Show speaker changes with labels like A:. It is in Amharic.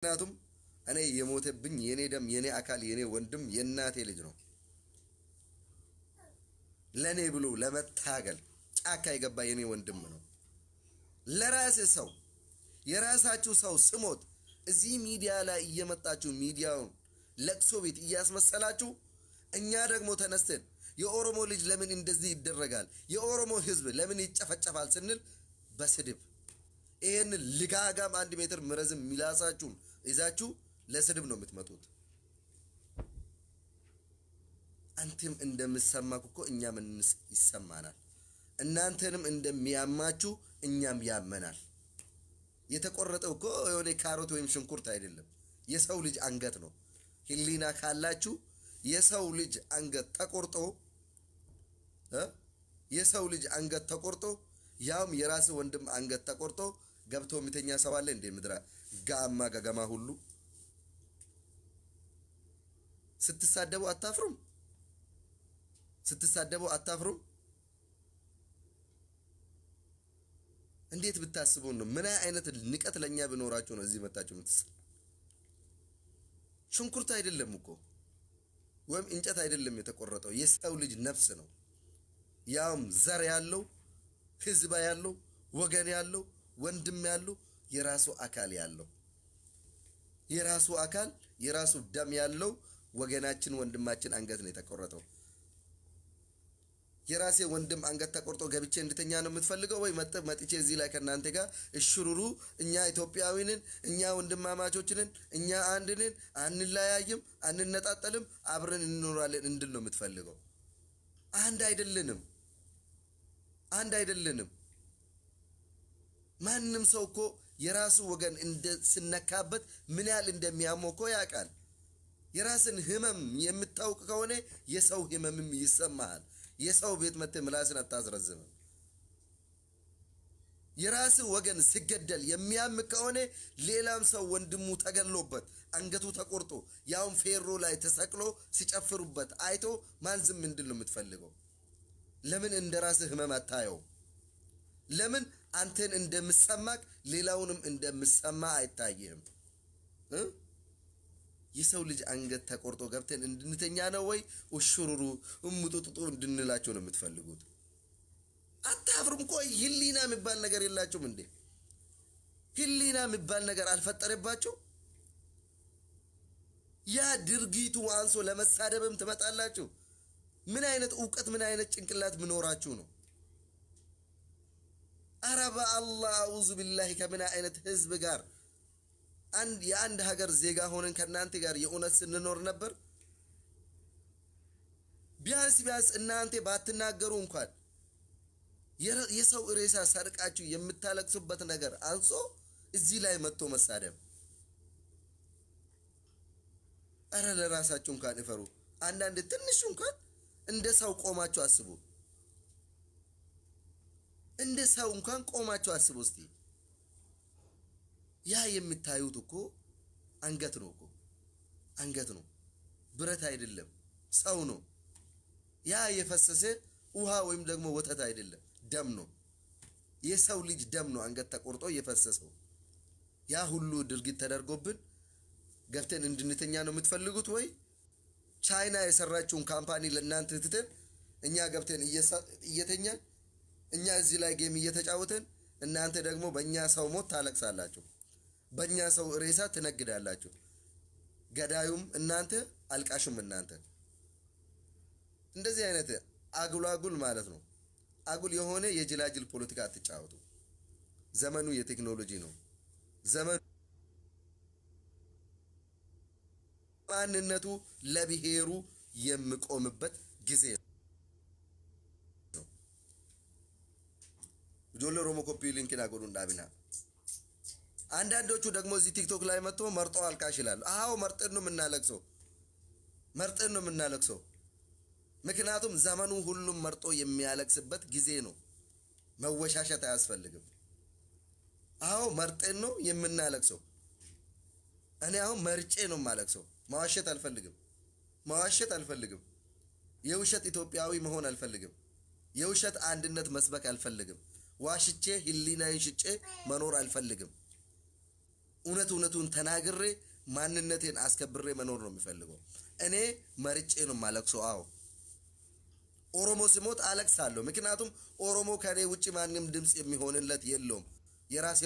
A: ምክንያቱም እኔ የሞተብኝ የኔ ደም የኔ አካል የኔ ወንድም የእናቴ ልጅ ነው። ለኔ ብሎ ለመታገል ጫካ የገባ የኔ ወንድም ነው። ለራስ ሰው የራሳችሁ ሰው ስሞት እዚህ ሚዲያ ላይ እየመጣችሁ ሚዲያውን ለቅሶ ቤት እያስመሰላችሁ እኛ ደግሞ ተነስተን የኦሮሞ ልጅ ለምን እንደዚህ ይደረጋል የኦሮሞ ህዝብ ለምን ይጨፈጨፋል ስንል በስድብ ይሄን ልጋጋም 1 ሜትር ምረዝም ሚላሳችሁን ይዛችሁ ለስድብ ነው የምትመጡት። አንተም እንደምሰማኩ እኮ እኛም ይሰማናል። እናንተንም እንደሚያማችሁ እኛም ያመናል። የተቆረጠው እኮ የሆነ ካሮት ወይም ሽንኩርት አይደለም፣ የሰው ልጅ አንገት ነው። ህሊና ካላችሁ የሰው ልጅ አንገት ተቆርጦ የሰው ልጅ አንገት ተቆርጦ ያውም የራስ ወንድም አንገት ተቆርጦ ገብቶ የሚተኛ ሰው አለ እንደ ምድራ ጋማ ገገማ ሁሉ ስትሳደቡ አታፍሩም? ስትሳደቡ አታፍሩም? እንዴት ብታስቡ ነው? ምን አይነት ንቀት ለኛ ቢኖራችሁ ነው እዚህ መጣችሁ ምትስ? ሽንኩርት አይደለም እኮ ወይም እንጨት አይደለም የተቆረጠው፣ የሰው ልጅ ነፍስ ነው። ያውም ዘር ያለው ህዝብ ያለው ወገን ያለው ወንድም ያለው የራሱ አካል ያለው የራሱ አካል የራሱ ደም ያለው ወገናችን ወንድማችን አንገት ነው የተቆረጠው። የራሴ ወንድም አንገት ተቆርጦ ገብቼ እንድተኛ ነው የምትፈልገው ወይ መጥቼ እዚህ ላይ ከናንተ ጋር እሽሩሩ እኛ ኢትዮጵያዊንን እኛ ወንድማማቾችንን እኛ አንድንን አንላያይም አንነጣጠልም አብረን እንኖራለን እንድል ነው የምትፈልገው? አንድ አይደለንም። ማንንም ሰው እኮ የራሱ ወገን ስነካበት ምን ያህል እንደሚያመው እኮ ያውቃል። የራስን ህመም የምታውቅ ከሆነ የሰው ህመምም ይሰማሃል። የሰው ቤት መጥተህ ምላስን አታዝረዝም። የራስ ወገን ሲገደል የሚያም ከሆነ ሌላም ሰው ወንድሙ ተገሎበት አንገቱ ተቆርጦ ያውም ፌሮ ላይ ተሰቅሎ ሲጨፍሩበት አይቶ ማን ዝም እንድል ነው የምትፈልገው? ለምን እንደራስ ህመም አታየው? ለምን አንተን እንደምሰማክ ሌላውንም እንደምሰማ አይታየም? የሰው ልጅ አንገት ተቆርጦ ገብተን እንድንተኛ ነው ወይ ወሽሩሩ እምጡጡጡ እንድንላቸው ነው የምትፈልጉት? አታፍሩም? ቆይ ህሊና የሚባል ነገር የላችሁም እንዴ? ህሊና የሚባል ነገር አልፈጠረባችሁ? ያ ድርጊቱ አንሶ ለመሳደብም ትመጣላችሁ? ምን አይነት ዕውቀት ምን አይነት ጭንቅላት ምኖራችሁ ነው? አረባ አላህ አውዙ ቢላሂ ከምን አይነት ህዝብ ጋር የአንድ ሀገር ዜጋ ሆነን ከናንተ ጋር የኡነት ስንኖር ነበር? ቢያንስ እናንተ ባትናገሩ እንኳን የሰው ሬሳ ሰርቃችሁ የምታለቅሱበት ነገር አንሶ እዚህ ላይ መጥቶ መሳደብ። አረ ለራሳችሁ እንኳን ይፈሩ። አንዳንድ ትንሽ እንኳን እንደ ሰው ቆማችሁ አስቡ። እንደ ሰው እንኳን ቆማችሁ አስቡ እስቲ። ያ የምታዩት እኮ አንገት ነው እኮ አንገት ነው፣ ብረት አይደለም፣ ሰው ነው። ያ የፈሰሰ ውሃ ወይም ደግሞ ወተት አይደለም፣ ደም ነው። የሰው ልጅ ደም ነው አንገት ተቆርጦ የፈሰሰው። ያ ሁሉ ድርጊት ተደርጎብን ገብተን እንድንተኛ ነው የምትፈልጉት ወይ? ቻይና የሰራችውን ካምፓኒ ለእናንተ ትተን እኛ ገብተን እየተኛን እኛ እዚህ ላይ ጌም እየተጫወተን እናንተ ደግሞ በእኛ ሰው ሞት ታለቅሳላችሁ፣ በእኛ ሰው ሬሳ ትነግዳላችሁ። ገዳዩም እናንተ አልቃሹም እናንተ። እንደዚህ አይነት አጉል ማለት ነው። አጉል የሆነ የጅላጅል ፖለቲካ አትጫወቱ። ዘመኑ የቴክኖሎጂ ነው። ዘመኑ ማንነቱ ለብሔሩ የሚቆምበት ጊዜ ነው። ጆሎ ሮሞ ኮፒ ሊንክና ጎዱ እንዳቢና አንዳንዶቹ ደግሞ እዚህ ቲክቶክ ላይ መጥቶ መርጦ አልቃሽ ይላሉ። አዎ መርጠን ነው የምናለቅሰው። ምክንያቱም ዘመኑ ሁሉም መርጦ የሚያለቅስበት ጊዜ ነው። መወሻሸት አያስፈልግም። አዎ መርጠን ነው የምናለቅሰው። እኔ አሁን መርጬ ነው የማለቅሰው። ማዋሸት አልፈልግም። የውሸት ኢትዮጵያዊ መሆን አልፈልግም። የውሸት አንድነት መስበክ አልፈልግም። ዋሽቼ ህሊናዬን ሽጬ መኖር አልፈልግም። እውነቱን ተናግሬ ማንነቴን አስከብሬ መኖር ነው የሚፈልገው። እኔ መርጬ ነው ማለቅሰው። አዎ ኦሮሞ ሲሞት አለቅሳለሁ። ምክንያቱም ኦሮሞ ከኔ ውጪ ማንም ድምጽ የሚሆንለት የለውም። የራሴ